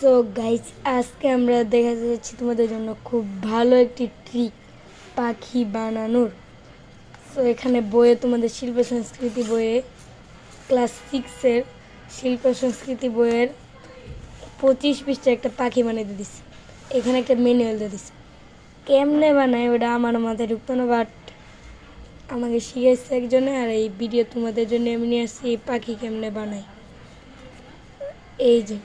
So guys, আজকে আমরা দেখাতে যাচ্ছি তোমাদের জন্য খুব ভালো একটি ট্রিক পাখি বানানোর। সো এখানে বইয়ে তোমাদের শিল্প সংস্কৃতি বইয়ে ক্লাস 6-এর শিল্প সংস্কৃতি বইয়ের 25 পৃষ্ঠা একটা পাখি বানাইতে দিচ্ছে। এখানে একটা ম্যানুয়াল দিয়ে দিচ্ছে, কেমনে বানায় ওটা আমার মাথায় ঢুকতো না, বাট আমাকে শিখাইছে একজনে। আর এই ভিডিও তোমাদের জন্য আমি নিয়ে আসছি এই পাখি কেমনে বানাই। এই যে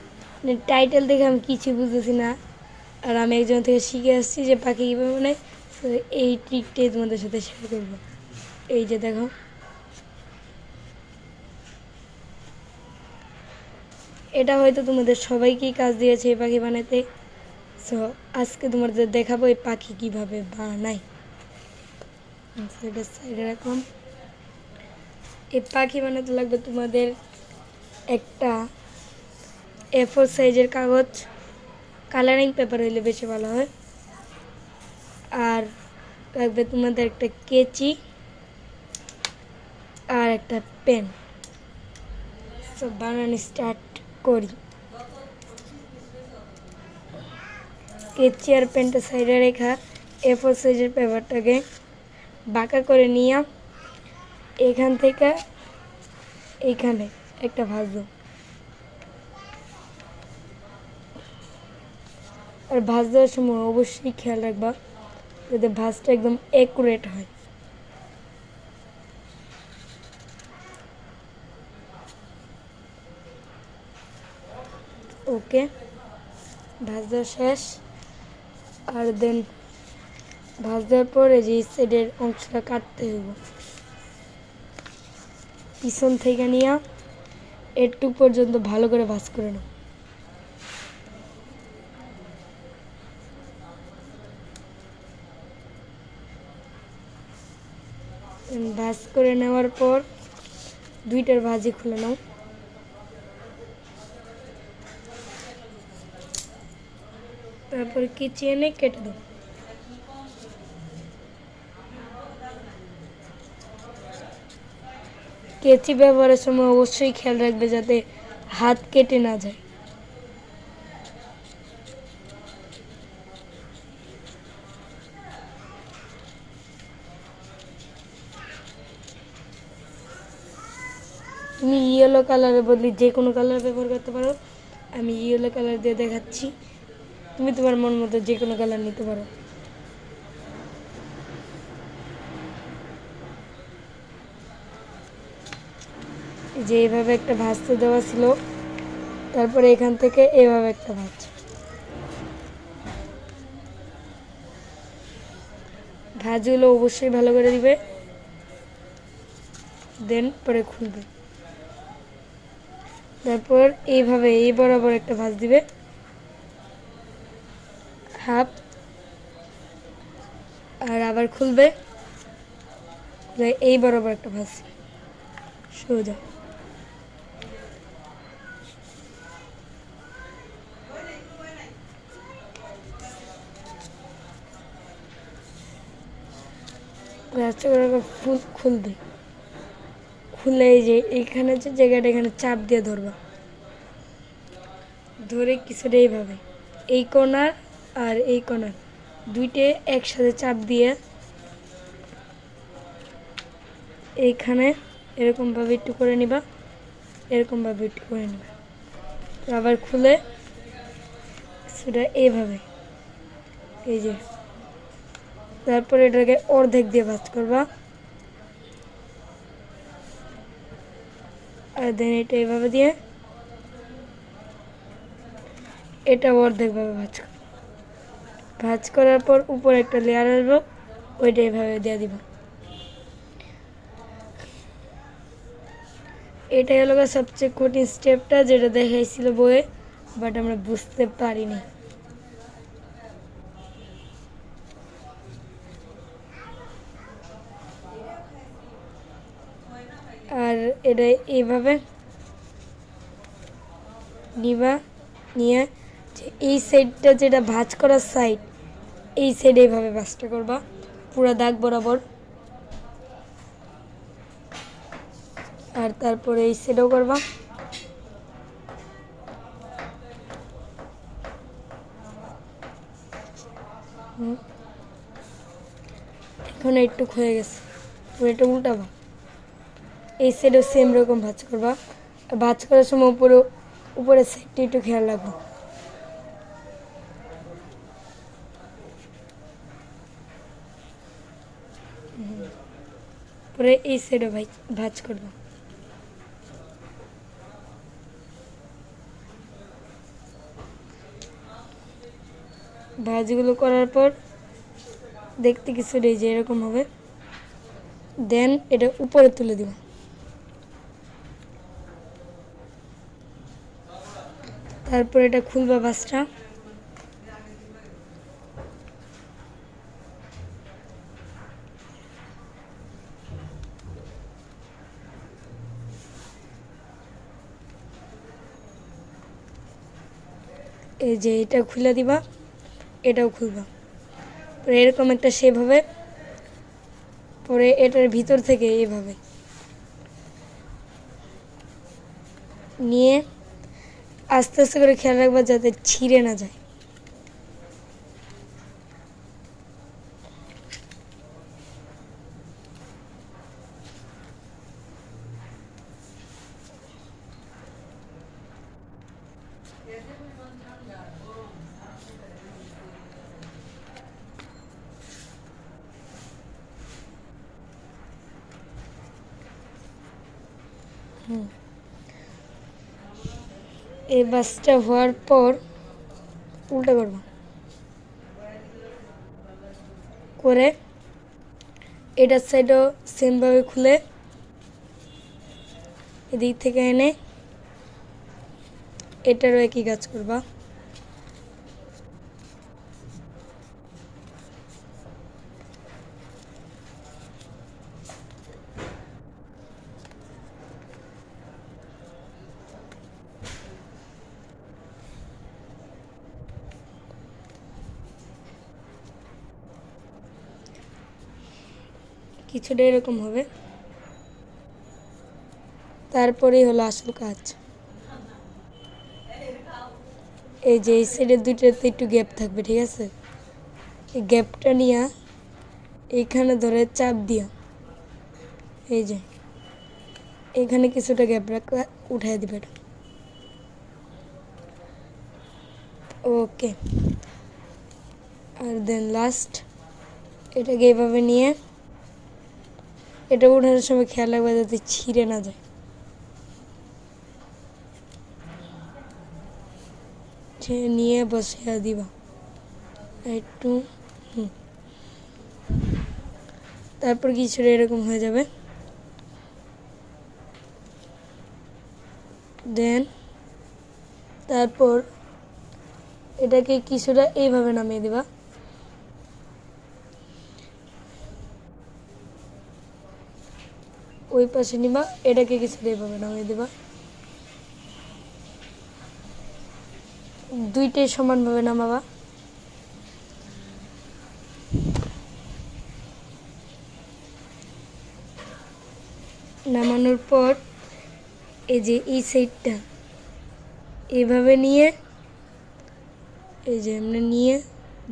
টাইটেল দেখে আমি কিছু বুঝতেছি না, আর আমি একজন থেকে শিখে আসছি যে পাখি কীভাবে বানায়। তো এই ট্রিকটাই তোমাদের সাথে শেয়ার করবো। এই যে দেখো, এটা হয়তো তোমাদের সবাইকেই কাজ দিয়েছে এই পাখি বানাতে। সো আজকে তোমাদের দেখাবো এই পাখি কীভাবে বানায়। এটা সাইডে রাখলাম। এই পাখি বানাতে লাগবে তোমাদের একটা A4 সাইজের কাগজ, কালারিং পেপার হইলে বেশি ভালো হয়। আর লাগবে তোমাদের একটা কেচি আর একটা পেন। সব বানানো স্টার্ট করি। কেচি আর পেনটা সাইডে রেখা A4 সাইজের পেপারটাকে বাঁকা করে নিয়ে এখান থেকে এইখানে একটা ভাঁজ দাও। আর ভাঁজ দেওয়ার সময় অবশ্যই খেয়াল রাখবা যাতে ভাঁজটা একদম অ্যাকুরেট হয়। ওকে, ভাঁজ দেওয়া শেষ। আর দেন ভাঁজ দেওয়ার পরে যে সাইডের অংশটা কাটতে হইব, পিছন থেকে নিয়ে একটু পর্যন্ত ভালো করে ভাঁজ করে নাও। ভাঁজ করে নেওয়ার পর দুইটার ভাঁজি খুলে নাও। তারপর কেচি এনে কেটে দাও। কেচি ব্যবহারের সময় অবশ্যই খেয়াল রাখবে যাতে হাত কেটে না যায়। তুমি ইয়েলো কালারের বদলে যে কোনো কালার ব্যবহার করতে পারো। আমি ইয়েলো কালার দিয়ে দেখাচ্ছি, তুমি তোমার মন মতো যে কোনো কালার নিতে পারো। যে এইভাবে একটা ভাঁজতে দেওয়া ছিল, তারপরে এখান থেকে এইভাবে একটা ভাঁজ। ভাঁজগুলো অবশ্যই ভালো করে দিবে, দেন পরে খুলবে। তারপর এইভাবে এই বরাবর একটা ভাঁজ দিবে, হাফ, আর আবার খুলবে, এই বরাবর একটা ভাঁজ সোজা। ফুল খুলবে, খুলে এই যে এইখানে যে জায়গাটা, এখানে চাপ দিয়ে ধরবা। ধরে কিছুটা এইভাবে এই কোণার আর এই কোণার দুইটে একসাথে চাপ দিয়ে এইখানে এরকমভাবে একটু করে নিবা, এরকমভাবে একটু করে নিবা। আবার খুলে সেটা এইভাবে, এই যে, তারপরে এটাকে অর্ধেক দিয়ে ভাঁজ করবা। আর দেন এটা এইভাবে দিয়ে এটা অর্ধেকভাবে ভাঁজ করো। ভাঁজ করার পর উপরে একটা লেয়ার আসবো, ওইটা এইভাবে দিয়ে দিব। এটাই হলো সবচেয়ে কঠিন স্টেপটা, যেটা দেখাইছিল বইয়ে, বাট আমরা বুঝতে পারিনি। আর এটা এইভাবে নিবা, নিয়ে যে এই সাইডটা যেটা ভাঁজ করার সাইড, এই সাইডে এইভাবে ভাঁজটা করবা পুরো দাগ বরাবর। আর তারপরে এই সাইডেও করবা। এখন একটু হয়ে গেছে, এটা উল্টাবা, এই সাইডেও সেম রকম ভাজ করবা। আর ভাজ করার সময় উপরে সাইডটা একটু খেয়াল রাখবো। পরে এই সাইডে ভাজ করবো। ভাজিগুলো করার পর দেখতে কিছু নেই যে এরকম হবে, দেন এটা উপরে তুলে দিব। তারপর এটা খুলবা ভাজটা, এই যে এটা খুলে দিবা, এটাও খুলবা, পরে এরকম একটা শেপ হবে। পরে এটার ভিতর থেকে এইভাবে নিয়ে আস্তে আস্তে করে খেয়াল রাখবা যাতে ছিঁড়ে না যায়। এই বাসটা হওয়ার পর উল্টা করব, করে এটার সাইডও সেমভাবে খুলে এদিক থেকে এনে এটারও একই কাজ করবা। কিছুটা এরকম হবে, তারপরেই হলো আসল কাজ। এই যে এই সাইডের দুইটাতে একটু গ্যাপ থাকবে, ঠিক আছে? এই গ্যাপটা নিয়ে এইখানে ধরে চাপ দিয়া এই যে এখানে কিছুটা গ্যাপ রাখা উঠাই দিবে এটা। ওকে, আর দেন লাস্ট এটাকে এইভাবে নিয়ে এটা উঠানোর সময় খেয়াল রাখবে যাতে ছিঁড়ে না যায়। নিয়ে বসিয়ে দিবা একটু, তারপর কিছুটা এরকম হয়ে যাবে। দেন তারপর এটাকে কিছুটা এইভাবে নামিয়ে দিবা, ওই পাশে নিবা, এটাকে কিছুটা এইভাবে নামিয়ে দিবা, দুইটাই সমানভাবে নামাবা। নামানোর পর এই যে এই সাইডটা এইভাবে নিয়ে এই যে এমনি নিয়ে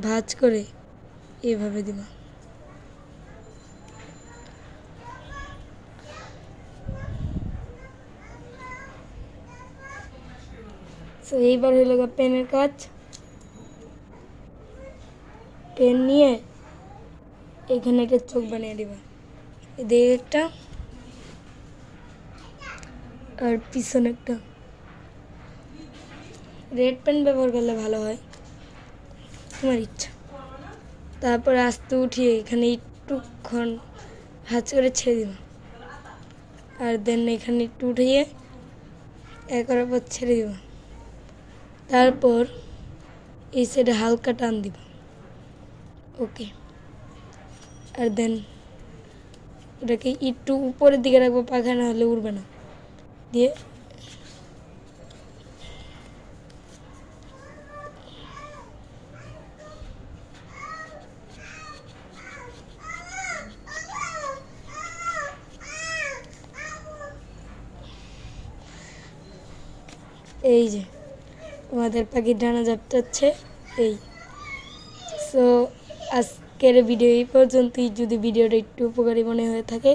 ভাঁজ করে এইভাবে দিবা। তো এইবার হলো পেনের কাজ। পেন নিয়ে এখানে একটা চোখ বানিয়ে দিবা, এদিকে একটা আর পিছনে একটা। রেড পেন ব্যবহার করলে ভালো হয়, তোমার ইচ্ছা। তারপর আস্তে উঠিয়ে এখানে একটুক্ষণ ভাঁজ করে ছেড়ে দিবা, আর দেন এখানে একটু উঠিয়ে একবার পর ছেড়ে দিবা। তারপর এই সাইডে হালকা টান দিবা। ওকে, আর দেন ওটাকে একটু উপরের দিকে রাখবো, পাখা না হলে উড়বে না। দিয়ে এই যে আমাদের পাখির ডানা ঝাপটাচ্ছে এই। সো আজকের ভিডিও এই পর্যন্তই। যদি ভিডিওটা একটু উপকারী মনে হয়ে থাকে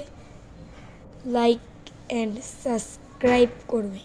লাইক অ্যান্ড সাবস্ক্রাইব করবে।